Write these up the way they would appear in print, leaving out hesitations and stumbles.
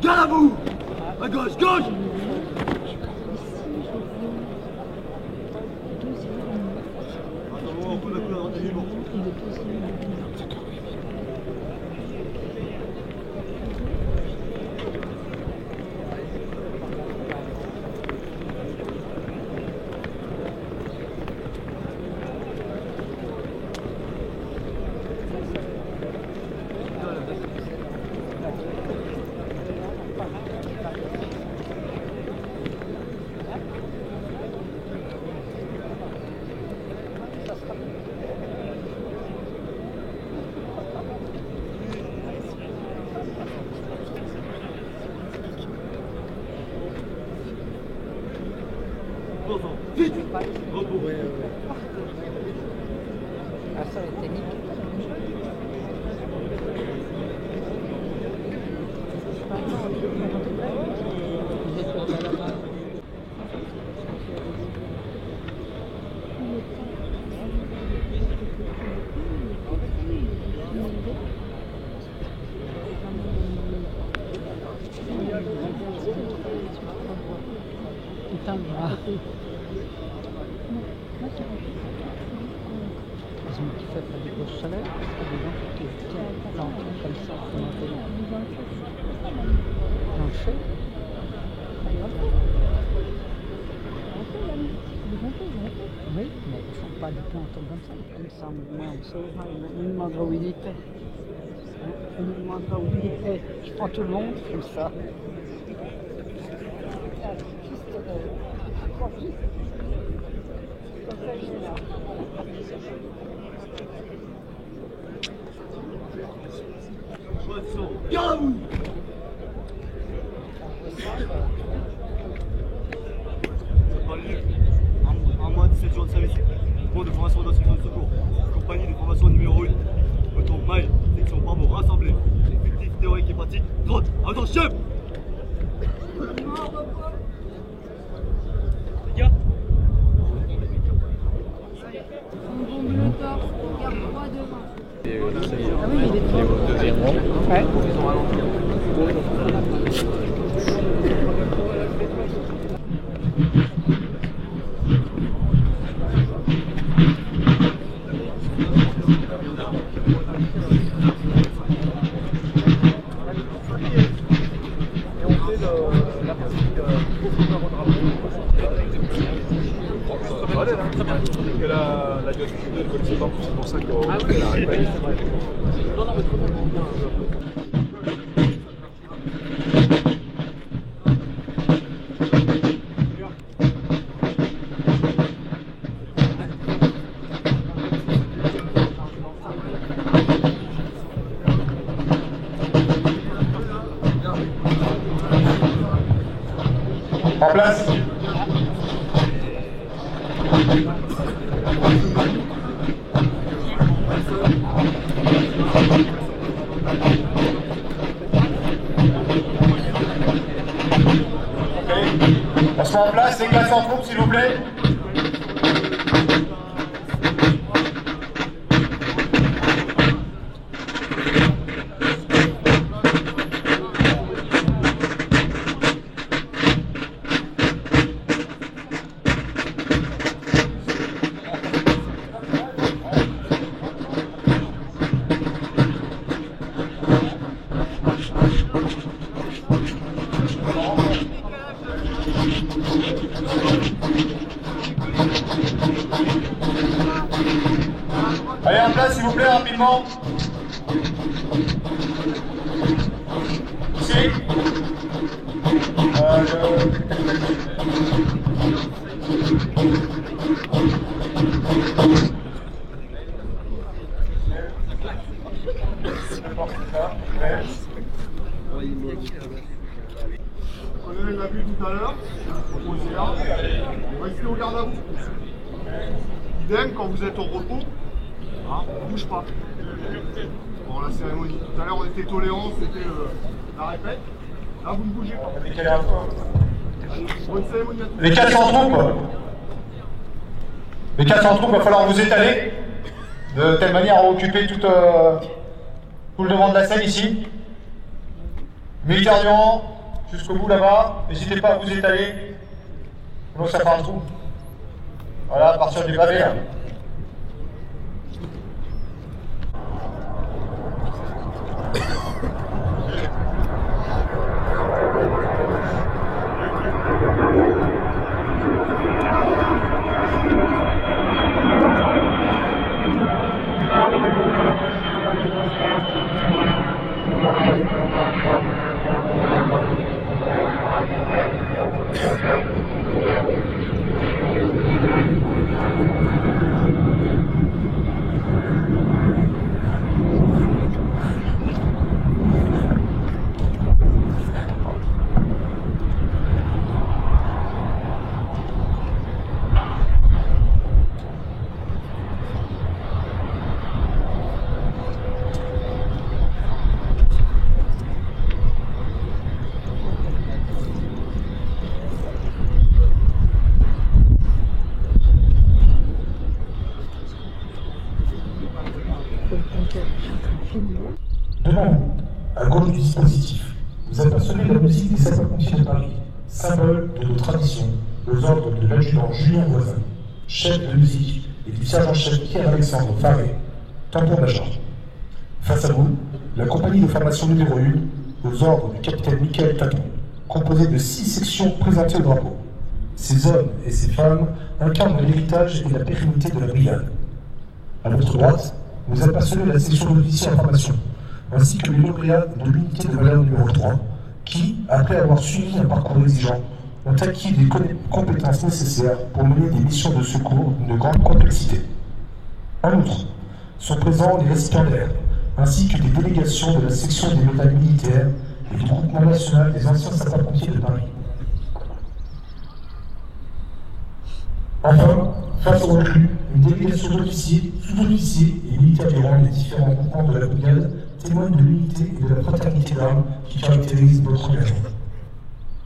Garde à vous! À gauche, gauche! Attends, on peut la couleur de l'humour. Vite! Repos. Ah, ça va être technique. Putain, ils ont fait la débauche solaire, parce que les gens qui plantent comme ça, dans le fait. Oui, mais ils ne font pas des plantons comme ça, moi on saura, il me demandera où il était. Il me demandera où il était. Je prends tout le monde comme ça. Garde à vous! C'est pas lieu. En moins de 17 jours de service. Cours de formation d'instruction de secours. Compagnie de formation numéro 1. Retour mail, section Bravo, rassemblée. Fictif, théorique et pratique. Droite, attention! Les gars! On bombe le torse, on garde 3 devant. Ah oui, il est trop. Au deuxième rang. Ouais. Ils ont ralenti. Et on fait la partie très bien. Que la diagnostic ne connaissait pas, c'est pour ça qu'elle a réparé. Non, non, mais trop bien. En place. On se met en place, les classes en troupe s'il vous plaît. Allez en place s'il vous plaît rapidement. Ici. On l'a vu tout à l'heure, posé là, restez au garde à vous. Idem, quand vous êtes au repos, on ne bouge pas. Bon, la cérémonie, tout à l'heure on était tolérants, c'était la répète. Là vous ne bougez pas. Bonne cérémonie à tous. Les 400 troupes. Les 400 troupes, il va falloir vous étaler de telle manière à occuper tout le devant de la scène ici. Militaire du rang, jusqu'au bout là-bas. N'hésitez pas à vous étaler. Sinon ça fera un trou. Voilà, à partir du pavé. Là. Devant vous, à gauche du dispositif, vous apercevez la musique des sapeurs-pompiers de Paris, symbole de nos traditions, aux ordres de l'adjudant Julien Voisin, chef de musique, et du sergent-chef Pierre-Alexandre Faré, tambour-major. Face à vous, la compagnie de formation numéro 1, aux ordres du capitaine Michael Taton, composée de 6 sections présentées au drapeau. Ces hommes et ces femmes incarnent l'héritage et la pérennité de la brigade. À votre droite, vous apercevez la section d'officiers en formation, ainsi que les lauréats de l'unité de valeur numéro 3, qui, après avoir suivi un parcours exigeant, ont acquis des compétences nécessaires pour mener des missions de secours d'une grande complexité. En outre, sont présents les récipiendaires, ainsi que des délégations de la section des médailles militaires et du groupement national des anciens sapeurs-pompiers de Paris. Enfin, face aux recrues, une délégation d'officiers, sous-officiers et militaires du rang des différents groupements de la brigade témoigne de l'unité et de la fraternité d'armes qui caractérise votre engagement.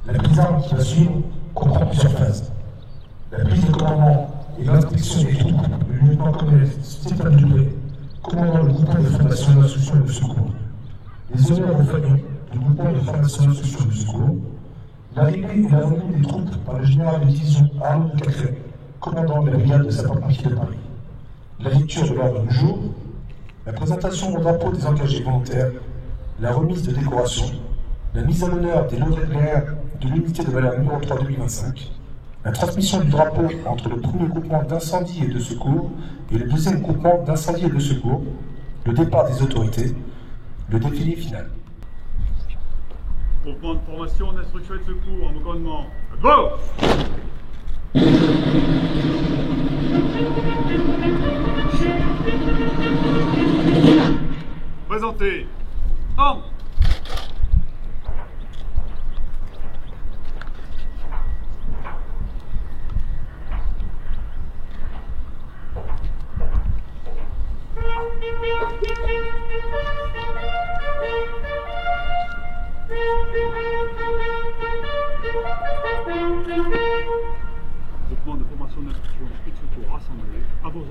La prise d'armes qui va suivre comprend plusieurs phases. La prise de commandement et l'inspection des troupes du lieutenant-colonel Stéphane Dubré, commandant le groupement de formation d'instruction et de secours. Les honneurs aux familles du groupement de formation d'instruction et de secours. L'arrivée et la remise des troupes par le général de division Arnaud de Cacré, commandant de la brigade de sapeurs-pompiers de Paris. La lecture de l'ordre du jour, la présentation au drapeau des engagés volontaires, la remise de décorations, la mise à l'honneur des lauréats de l'unité de valeur numéro 3 2025, la transmission du drapeau entre le premier groupement d'incendie et de secours et le deuxième groupement d'incendie et de secours, le départ des autorités, le défilé final. Groupement de formation d'instruction et de secours en commandement. Go! Présentez. Armes. Groupement de formation d'instruction et de secours rassemblé à vos ordres.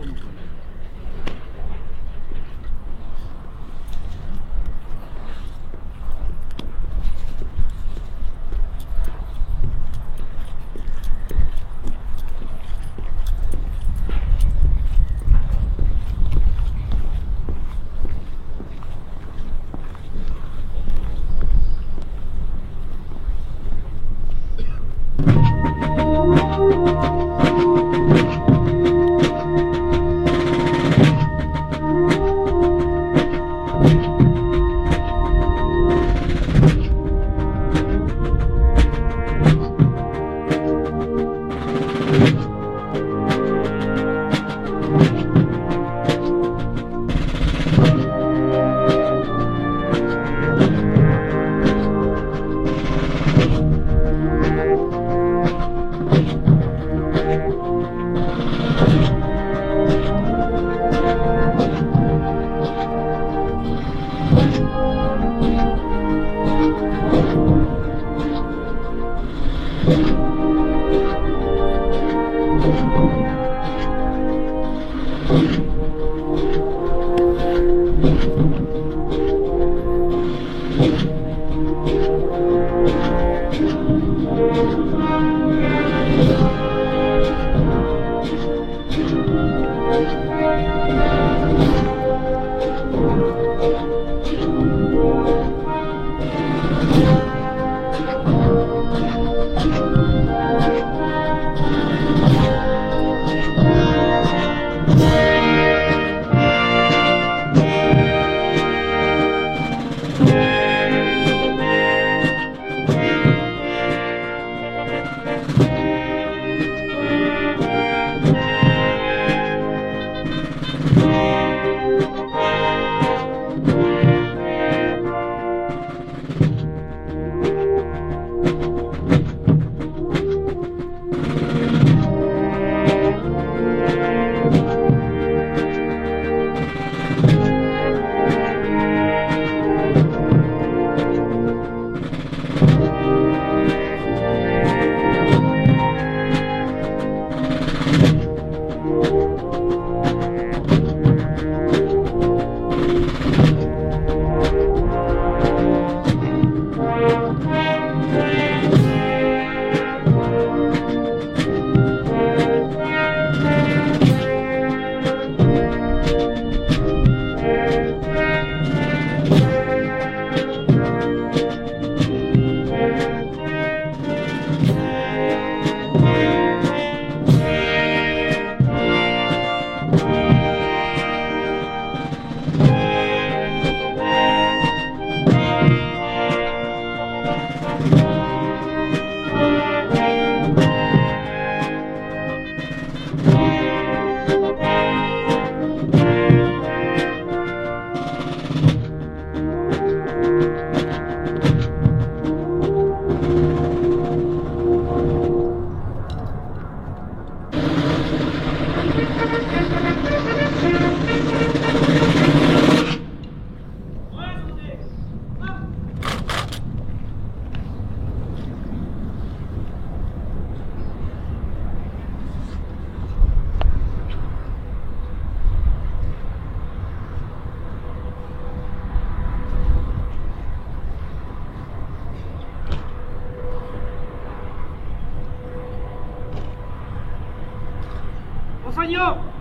soignants.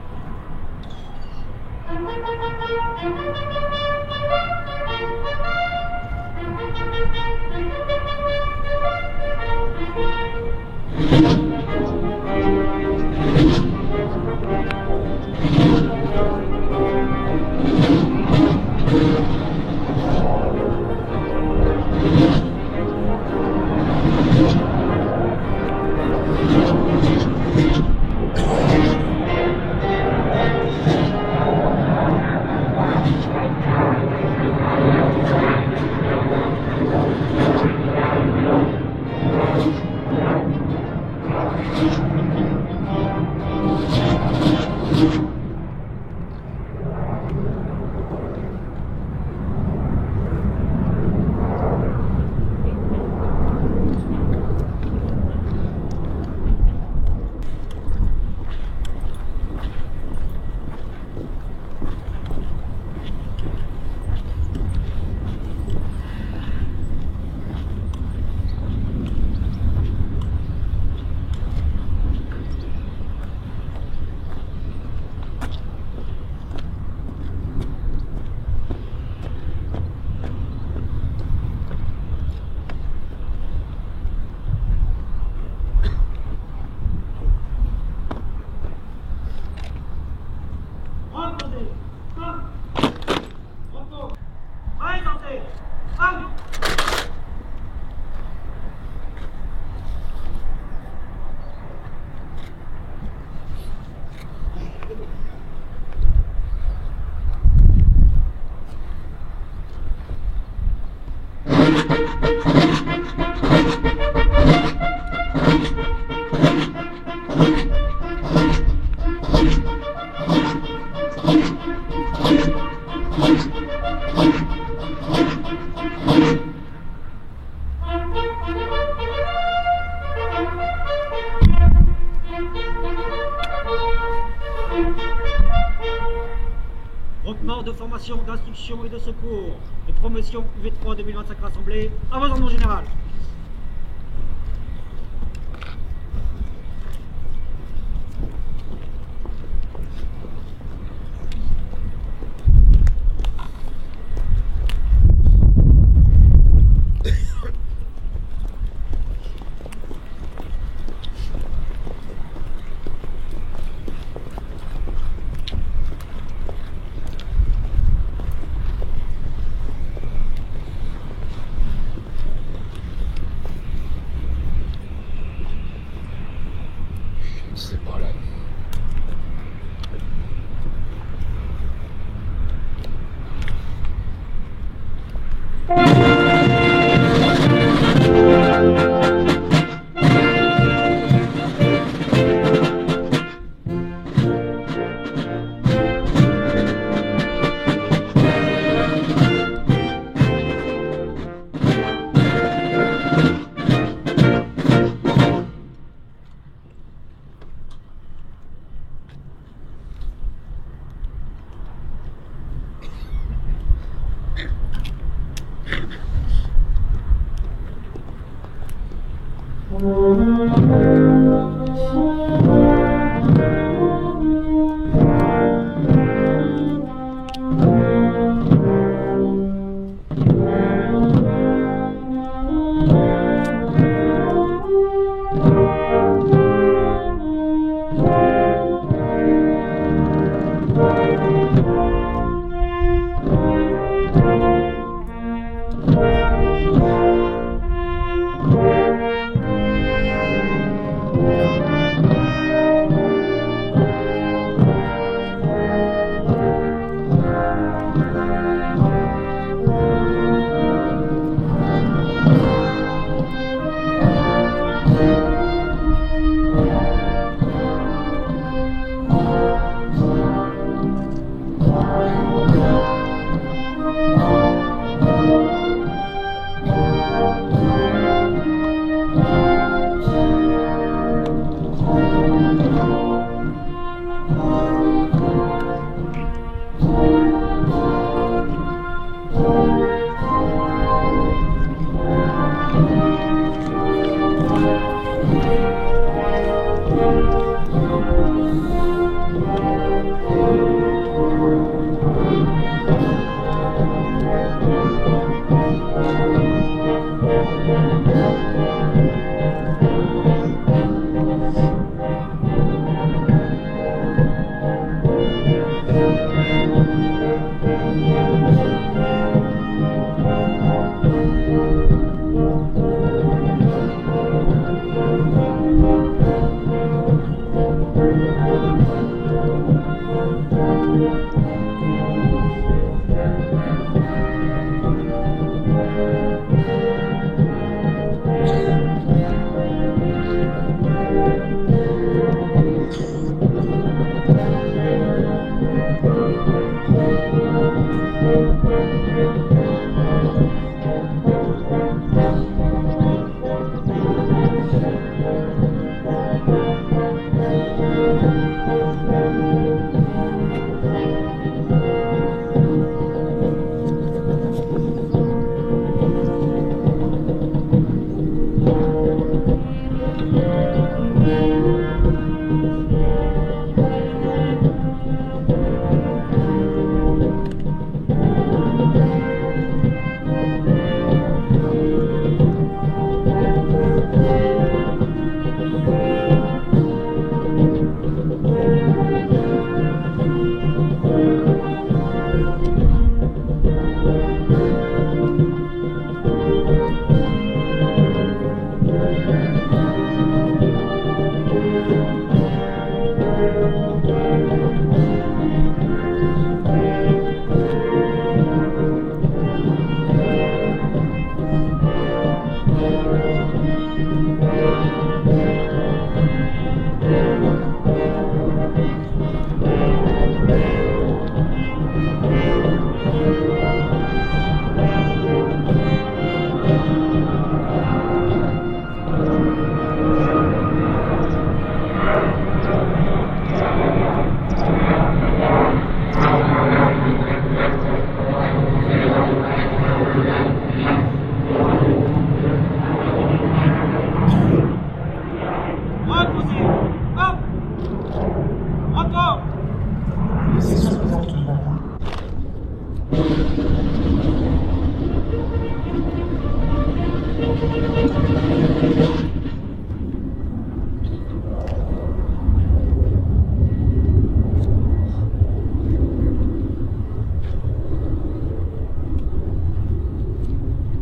Groupement de formation, d'instruction et de secours et promotion UV3 2025 rassemblés, à vos ordres, mon général.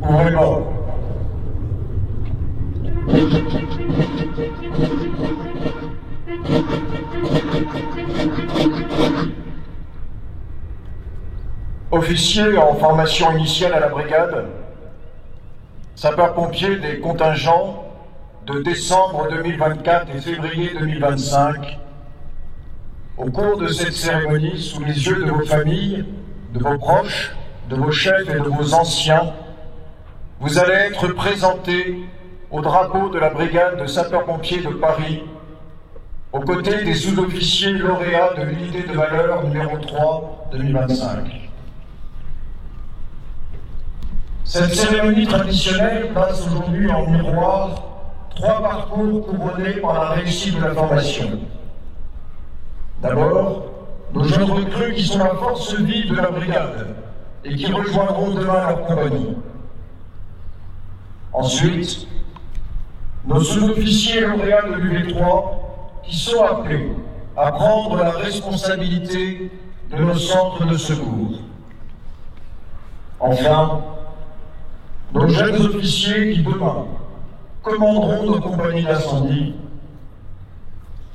Ouvrez bon. Officier en formation initiale à la brigade, sapeur-pompier des contingents de décembre 2024 et février 2025, au cours de cette cérémonie, sous les yeux de vos familles, de vos proches, de vos chefs et de vos anciens, vous allez être présentés au drapeau de la brigade de sapeurs-pompiers de Paris, aux côtés des sous-officiers lauréats de l'unité de valeur numéro 3 2025. Cette cérémonie traditionnelle place aujourd'hui en miroir 3 parcours couronnés par la réussite de la formation. D'abord, nos jeunes recrues qui sont la force vive de la brigade et qui rejoindront demain leur compagnie. Ensuite, nos sous-officiers lauréats de l'UV3 qui sont appelés à prendre la responsabilité de nos centres de secours. Enfin, nos jeunes officiers qui demain commanderont nos compagnies d'incendie.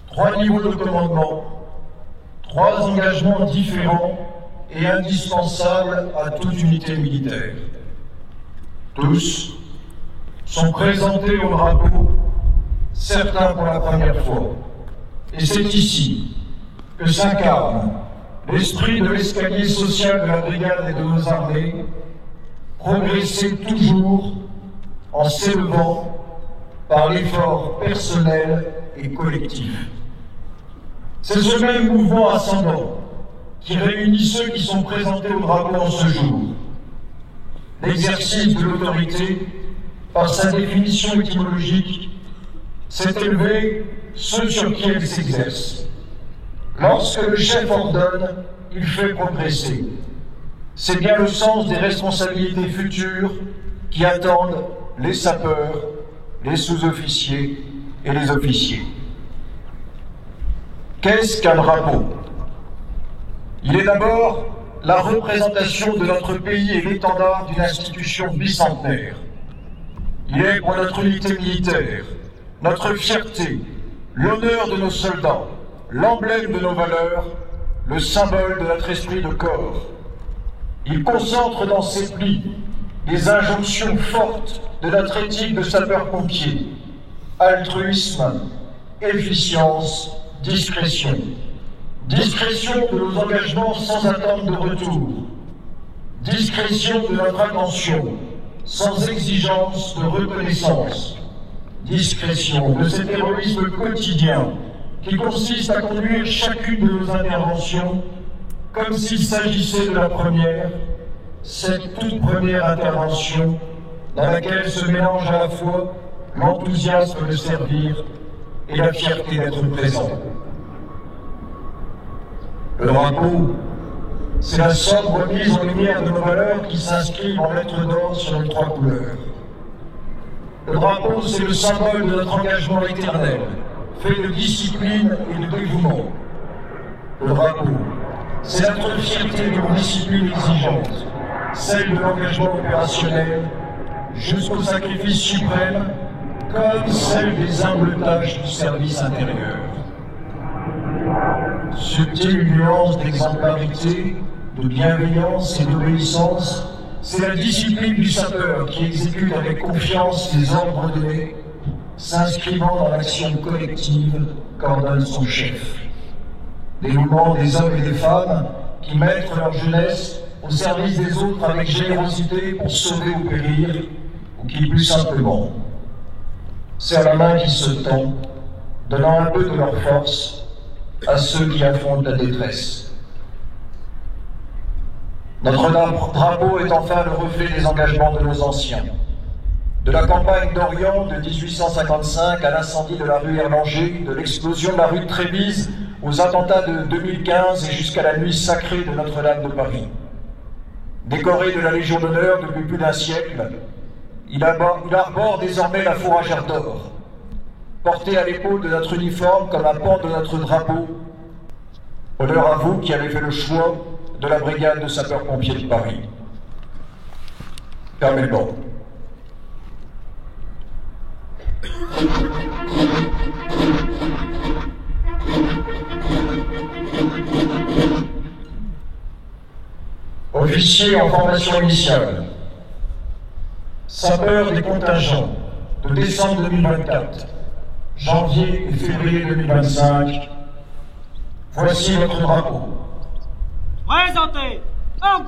3 niveaux de commandement, 3 engagements différents et indispensables à toute unité militaire. Tous sont présentés au drapeau, certains pour la première fois. Et c'est ici que s'incarne l'esprit de l'escalier social de la brigade et de nos armées, progresser toujours en s'élevant par l'effort personnel et collectif. C'est ce même mouvement ascendant qui réunit ceux qui sont présentés au drapeau en ce jour. L'exercice de l'autorité, par sa définition étymologique, s'est élevé ceux sur qui elle s'exerce. Lorsque le chef ordonne, il fait progresser. C'est bien le sens des responsabilités futures qui attendent les sapeurs, les sous-officiers et les officiers. Qu'est-ce qu'un drapeau? Il est d'abord la représentation de notre pays et l'étendard d'une institution bicentenaire. Il est pour notre unité militaire, notre fierté, l'honneur de nos soldats, l'emblème de nos valeurs, le symbole de notre esprit de corps. Il concentre dans ses plis les injonctions fortes de notre éthique de sapeur-pompier: altruisme, efficience, discrétion. Discrétion de nos engagements sans attente de retour. Discrétion de notre attention, sans exigence de reconnaissance. Discrétion de cet héroïsme quotidien qui consiste à conduire chacune de nos interventions comme s'il s'agissait de la première, cette toute première intervention dans laquelle se mélange à la fois l'enthousiasme de servir et la fierté d'être présent. Le drapeau, c'est la sobre mise en lumière de nos valeurs qui s'inscrivent en lettres d'or sur les 3 couleurs. Le drapeau, c'est le symbole de notre engagement éternel, fait de discipline et de dévouement. Le drapeau, c'est notre fierté d'une discipline exigeante, celle de l'engagement opérationnel, jusqu'au sacrifice suprême, comme celle des humbles tâches du service intérieur. Subtile nuance d'exemplarité, de bienveillance et d'obéissance, c'est la discipline du sapeur qui exécute avec confiance les ordres donnés, s'inscrivant dans l'action collective qu'ordonne son chef. Dévouement des hommes et des femmes qui mettent leur jeunesse au service des autres avec générosité pour sauver ou périr, ou qui plus simplement serrent la main qui se tend, donnant un peu de leur force à ceux qui affrontent la détresse. Notre drapeau est enfin le reflet des engagements de nos anciens. De la campagne d'Orient de 1855 à l'incendie de la rue Erlanger, de l'explosion de la rue de Trévise aux attentats de 2015 et jusqu'à la nuit sacrée de Notre-Dame de Paris. Décoré de la Légion d'honneur depuis plus d'1 siècle, Il arbore désormais la fourragère d'or, portée à l'épaule de notre uniforme comme un pan de notre drapeau. Honneur à vous qui avez fait le choix de la brigade de sapeurs-pompiers de Paris. Fermez le banc. Officiers en formation initiale, sapeurs des contingents de décembre 2024, janvier et février 2025, voici votre drapeau. Présentez. Homme.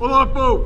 Au drapeau.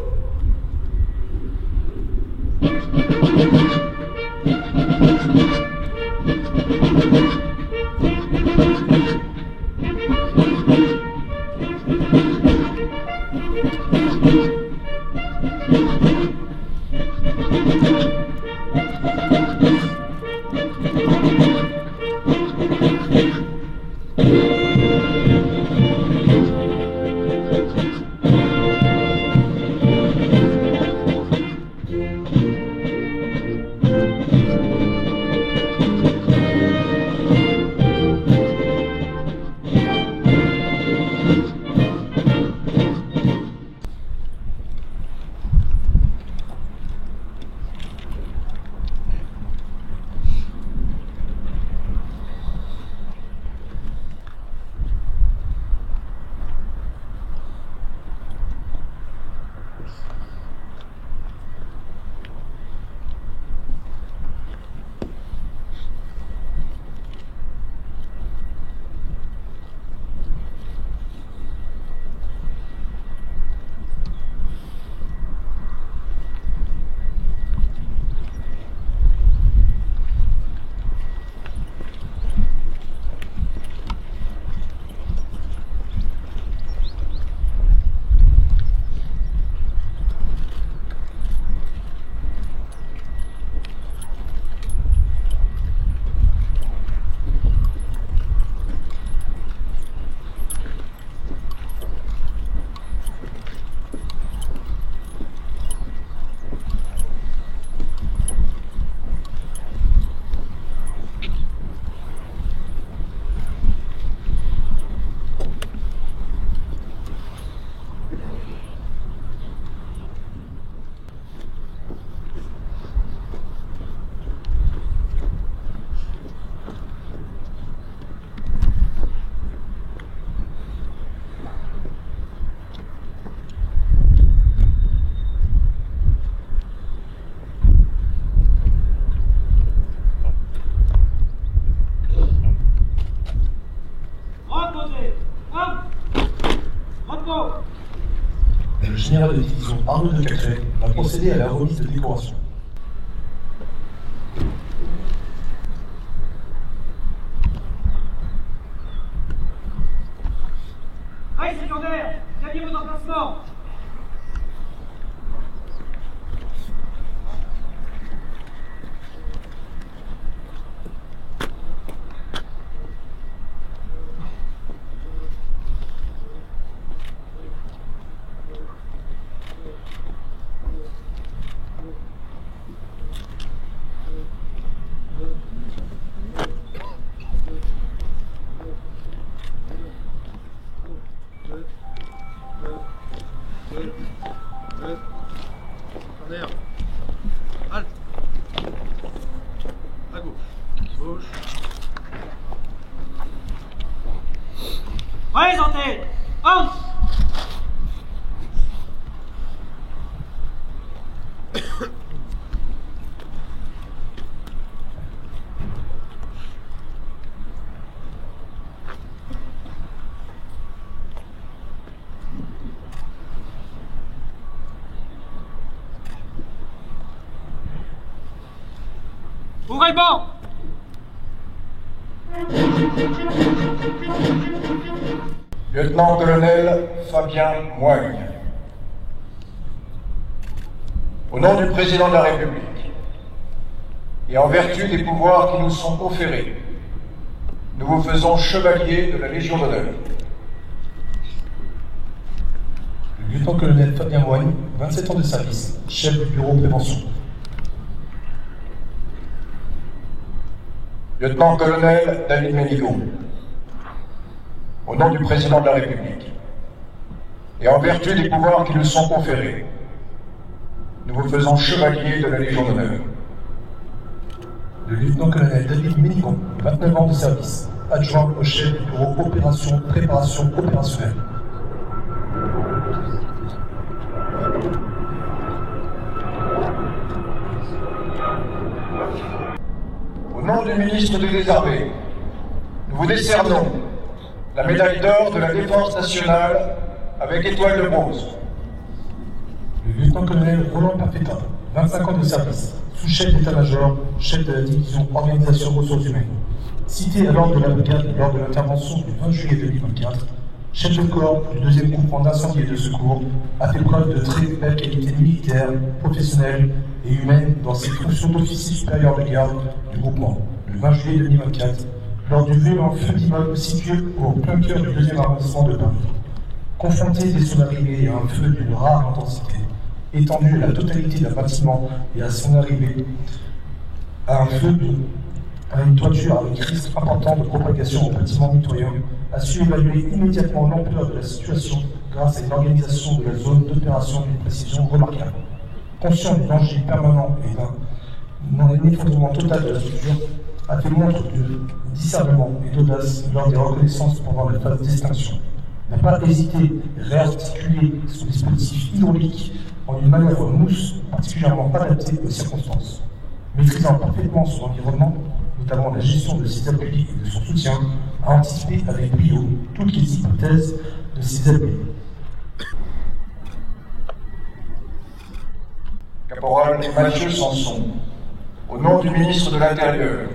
Le général de division Arnaud de Cacré va procéder à la remise de décoration. Rail secondaire, gagnez vos emplacements. Ouvrez le banc. Lieutenant-colonel Fabien Moigne. Au nom du Président de la République, et en vertu des pouvoirs qui nous sont conférés, nous vous faisons chevalier de la Légion d'honneur. Le lieutenant-colonel Fabien Moigne, 27 ans de service, chef du bureau prévention. Lieutenant-colonel David Ménigaud. Au nom du Président de la République, et en vertu des pouvoirs qui nous sont conférés, nous vous faisons chevalier de la Légion d'honneur. Le lieutenant-colonel David Ménigaud, 29 ans de service, adjoint au chef du bureau opération préparation opérationnelle. Au nom du ministre des Armées, nous vous décernons la médaille d'or de la Défense nationale avec étoile de bronze. Le lieutenant-colonel Roland Perfetta, 25 ans de service, sous-chef d'état-major, chef de la division organisation ressources humaines. Cité à l'ordre de la brigade lors de l'intervention du 20 juillet 2024, chef de corps du 2e groupement d'incendie et de secours, a fait preuve de très belles qualités militaires, professionnelles et humaines dans ses fonctions d'officier supérieur de garde du groupement, le 20 juillet 2024, lors du violent feu d'immeuble situé au plein cœur du 2e arrondissement de Paris. Confronté dès son arrivée à un feu d'une rare intensité, étendu à la totalité d'un bâtiment et à son arrivée à un feu à une toiture avec risque important de propagation au bâtiment mitoyen, a su évaluer immédiatement l'ampleur de la situation grâce à une organisation de la zone d'opération d'une précision remarquable. Conscient du danger permanent et d'un effondrement total de la structure, a fait montre de discernement et d'audace lors des reconnaissances pendant la phase d'extinction. N'a pas hésité à réarticuler son dispositif hydraulique en une manœuvre mousse particulièrement adaptée aux circonstances. Maîtrisant parfaitement son environnement, notamment la gestion de ses appuis et de son soutien, a anticipé avec brio toutes les hypothèses de ses appuis. Caporal Mathieu Sanson, au nom du ministre de l'Intérieur,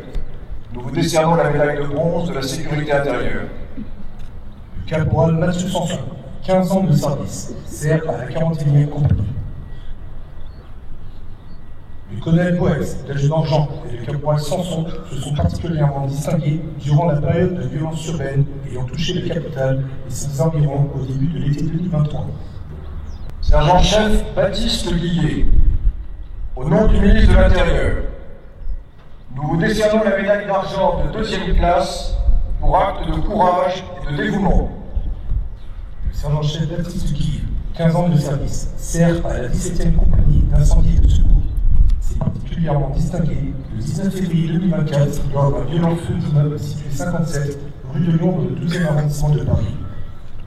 nous vous décernons la médaille de bronze de la sécurité intérieure. Le caporal Mathieu Sanson, 15 ans de service, sert à la 41e compagnie. Le colonel Boès, l'adjudant Jean et le caporal Sanson se sont particulièrement distingués durant la période de violence urbaine ayant touché la capitale et ses environs au début de l'été 2023. Sergent-chef Baptiste Guillet, au nom du ministre de l'Intérieur, nous vous décernons la médaille d'argent de 2e classe pour acte de courage et de dévouement. Le sergent-chef Baptiste Guillet, 15 ans de service, sert à la 17e compagnie d'incendie et de secours. S'est particulièrement distingué le 19 février 2024 lors d'un violent feu d'immeuble situé 57 rue de Lyon dans le 12e arrondissement de Paris,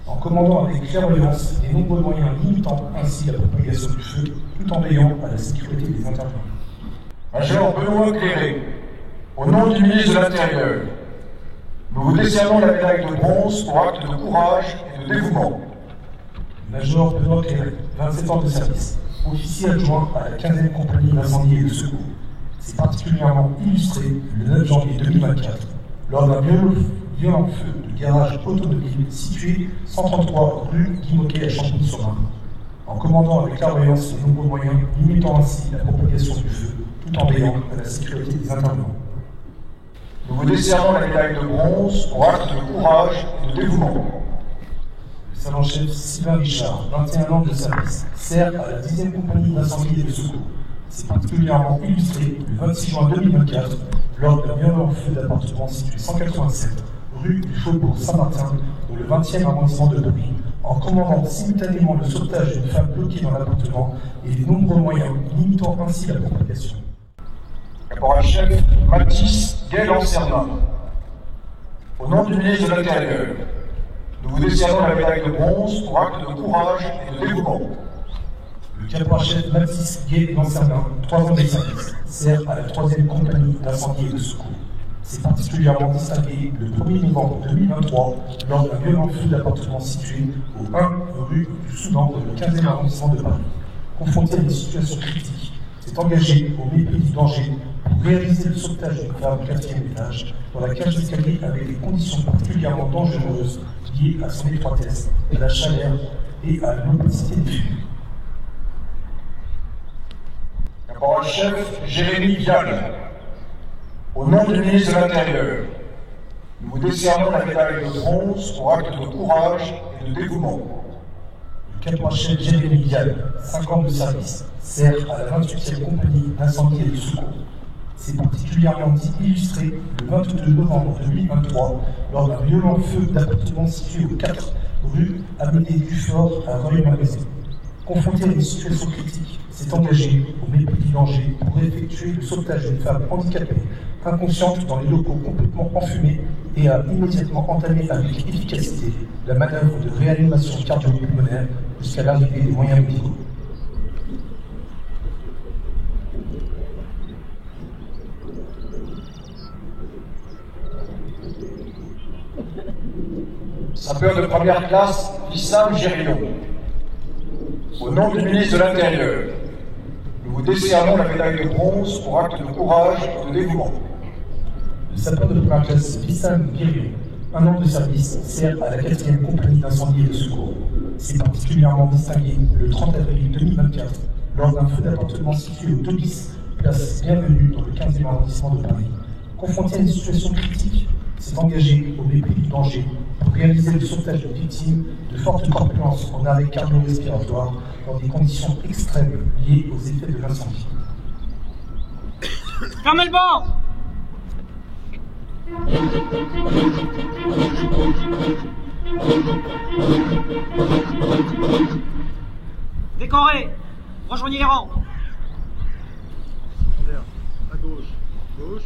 en commandant avec clairvoyance les nombreux moyens limitant ainsi la propagation du feu, tout en veillant à la sécurité des intervenants. Major Benoît Cléré, au nom du ministre de l'Intérieur, nous vous décernons la médaille de bronze pour acte de courage et de dévouement. Major Benoît Cléré, 27 ans de service, officier adjoint à la 15e compagnie d'incendie et de secours, s'est particulièrement illustré le 9 janvier 2024 lors d'un violent feu de garage automobile situé 133 rue Guy Moquet à Champigny-sur-Marne, en commandant avec clairvoyance les nombreux moyens limitant ainsi la propagation du feu, tout en veillant à la sécurité des intervenants. Nous vous décernons la médaille de bronze pour acte de courage et de dévouement. Le sergent-chef Sylvain Richard, 21 ans de service, sert à la 10e compagnie d'incendie et de secours. S'est particulièrement illustré le 26 juin 2024 lors d'un violent feu d'appartement situé 187 rue du Faubourg Saint-Martin dans le 20e arrondissement de Paris, en commandant simultanément le sauvetage d'une femme bloquée dans l'appartement et les nombreux moyens limitant ainsi la propagation. Caporal-chef Mathis Guel-Ansernin, au nom du ministre de l'Intérieur, nous vous décernons la médaille de bronze pour acte de courage et de dévouement. Le caporal-chef Mathis Guel-Ansernin, 3 ans de service, sert à la 3e compagnie d'incendie et de secours. S'est particulièrement distingué le 1er novembre 2023 lors d'un violent feu d'appartement situé au 1 rue du Soudan dans le 15e arrondissement de Paris. Confronté à une situation critique, s'est engagé au mépris du danger pour réaliser le sauvetage d'une femme au 4e étage, dans la cage d'escalier avec des conditions particulièrement dangereuses liées à son étroitesse, à la chaleur et à l'opacité des fûts. Caporal-chef Jérémy Vial, au nom du ministre de l'Intérieur, nous vous décernons la médaille de bronze pour acte de courage et de dévouement. Le caporal-chef Jérémy Vial, 5 ans de service, sert à la 28e compagnie d'incendie et de secours. C'est particulièrement illustré le 22 novembre 2023 lors d'un violent feu d'appartement situé au 4 rue Amédée Dufort à Rueil-Malmaison. Confronté à une situation critique, s'est engagé au mépris du danger pour effectuer le sauvetage d'une femme handicapée, inconsciente dans les locaux complètement enfumés, et a immédiatement entamé avec efficacité la manœuvre de réanimation cardio-pulmonaire jusqu'à l'arrivée des moyens médicaux. Sapeur de première classe, Wissam Gérion, au nom du ministre de l'Intérieur, nous vous décernons la médaille de bronze pour acte de courage et de dévouement. Le sapeur de première classe Wissam Gérion, 1 an de service, sert à la 4e compagnie d'incendie et de secours. C'est particulièrement distingué le 30 avril 2024 lors d'un feu d'appartement situé au 2 bis, place Bienvenue dans le 15e arrondissement de Paris. Confronté à une situation critique, s'est engagé au mépris du danger pour réaliser le sauvetage de victimes de forte corpulence en arrêt cardio-respiratoire dans des conditions extrêmes liées aux effets de l'incendie. Fermez le banc! Décoré! Rejoignez les rangs! À gauche. Gauche.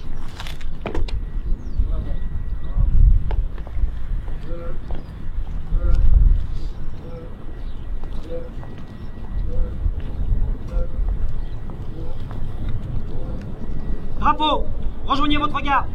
Drapeau! Rejoignez votre garde!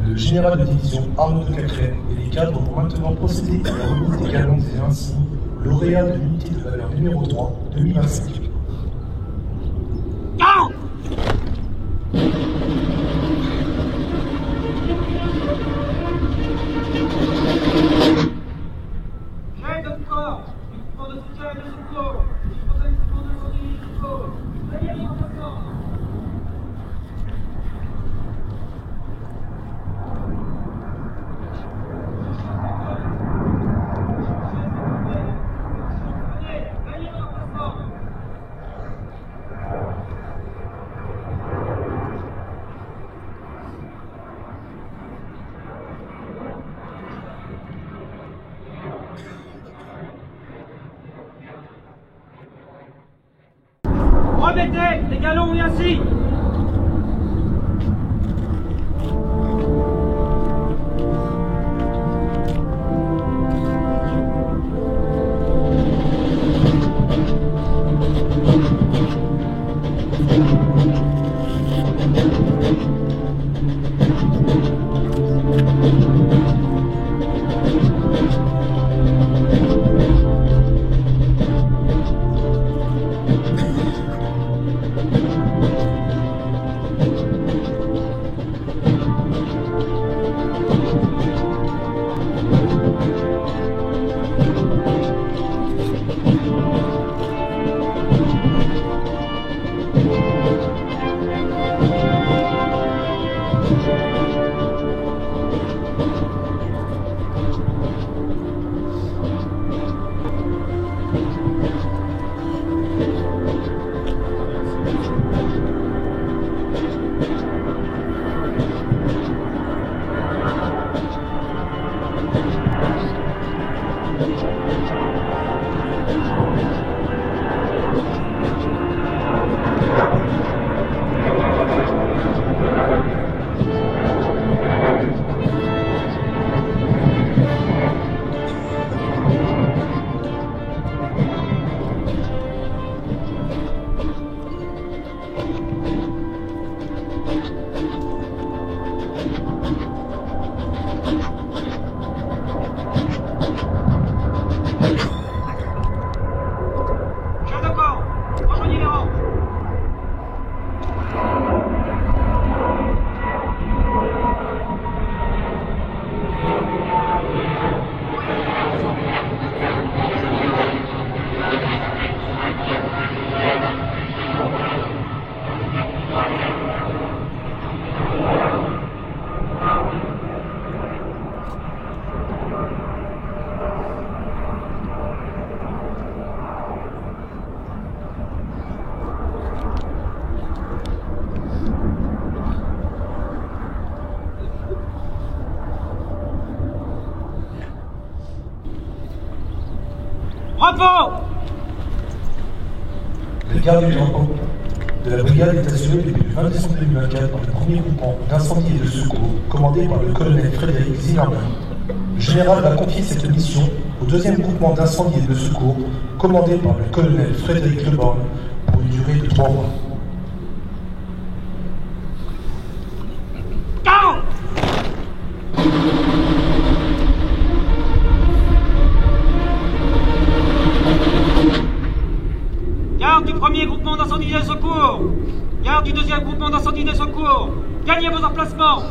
Le général de division Arnaud de Cacrène et les cadres vont maintenant procéder à la remise des galons et insignes lauréats de l'unité de valeur numéro 3 2025. Remettez les galons et ainsi. drapeau! La garde du drapeau de la brigade est assurée depuis le 20 décembre 2024 par le premier groupement d'incendie et de secours commandé par le colonel Frédéric Zimmermann. Le général va confier cette mission au deuxième groupement d'incendie et de secours commandé par le colonel Frédéric Leborgne pour une durée de 3 mois. Garde du premier groupement d'incendie et de secours! Garde du deuxième groupement d'incendie et de secours! Gagnez vos emplacements!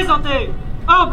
Présentez! Hop!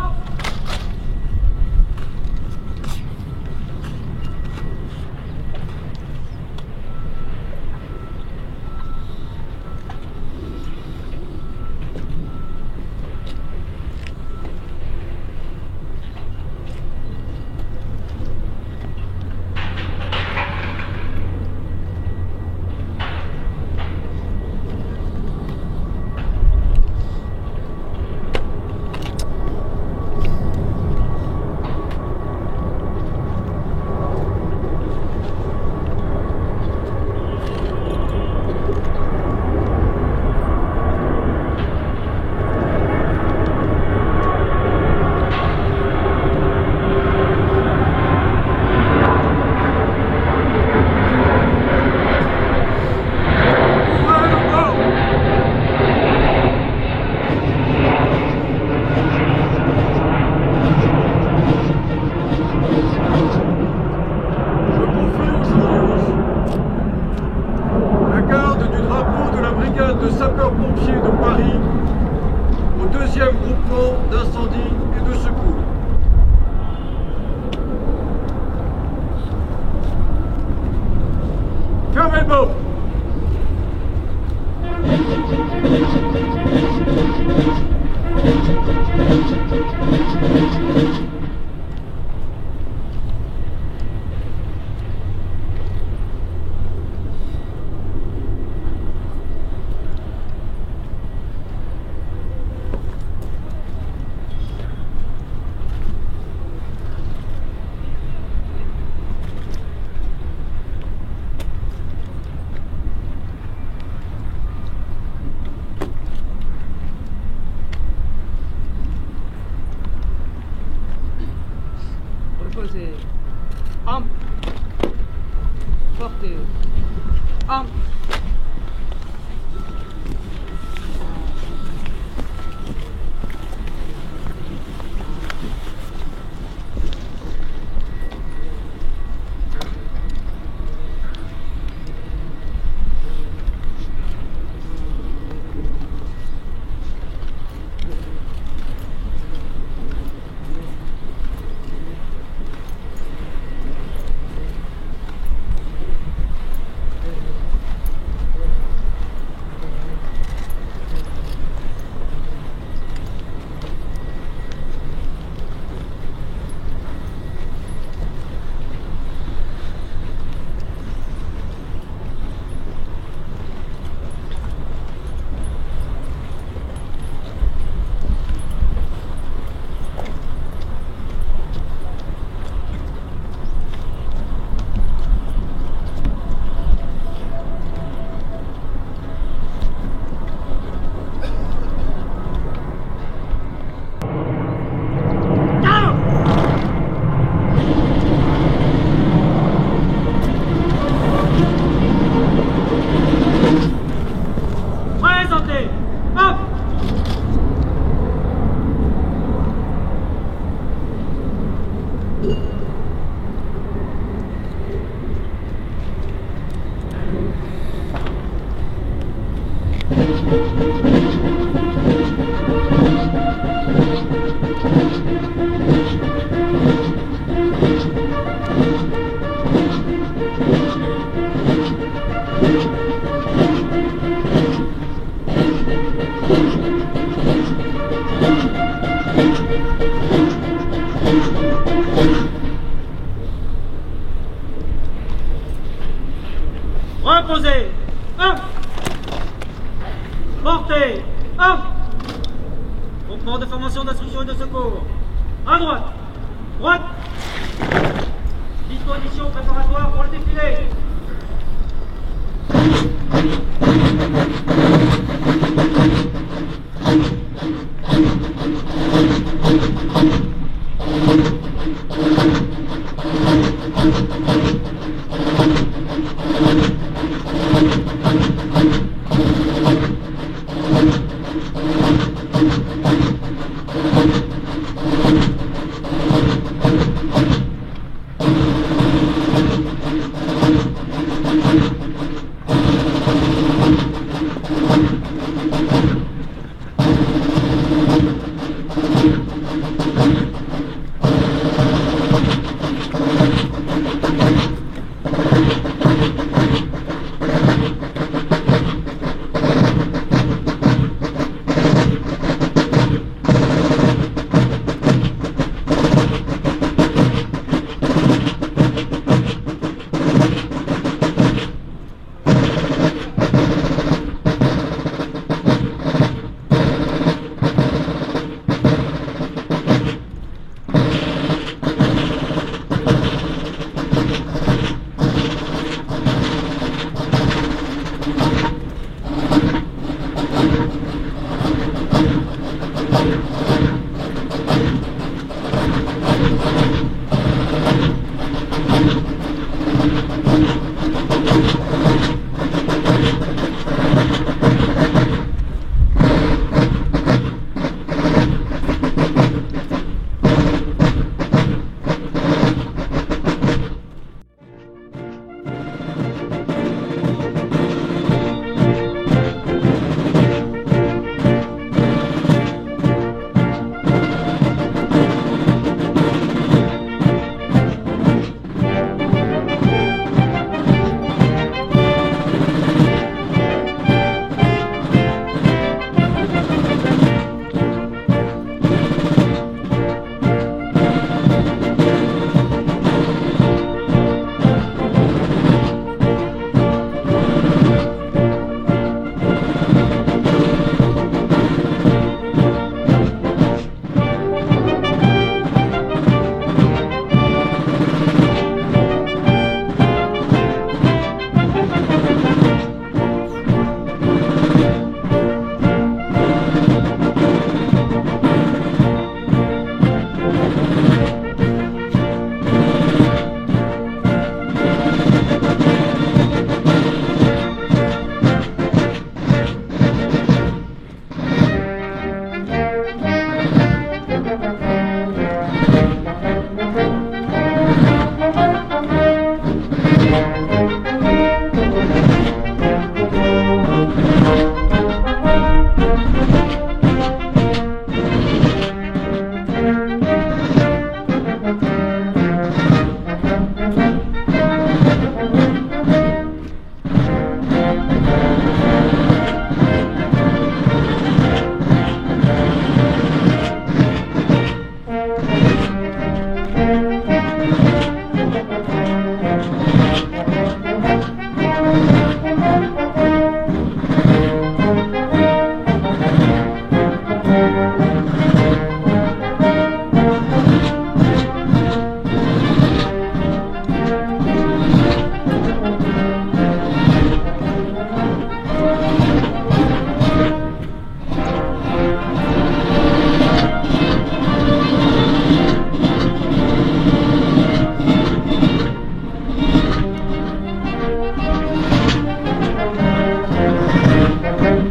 de sapeurs-pompiers de Paris au 2e groupement d'incendie et de secours. Fermez le mot. Reposez. 1. Portez. 1. Groupement de formation d'instruction et de secours. À droite. Droite. Disposition préparatoire pour le défilé.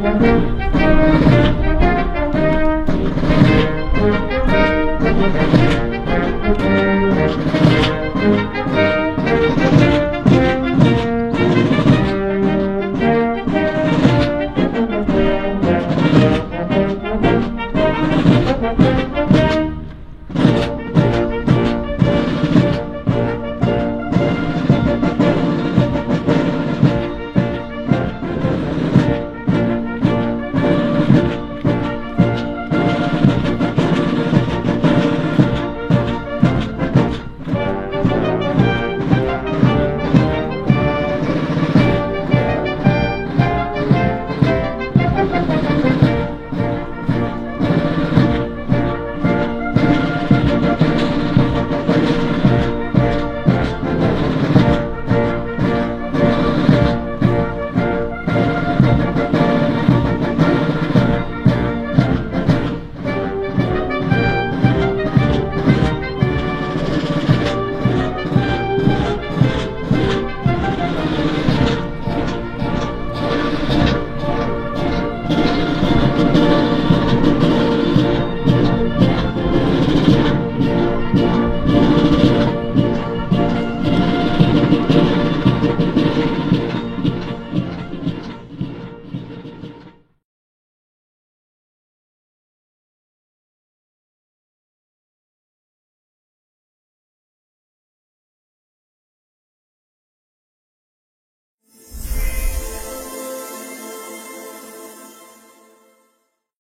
Thank you.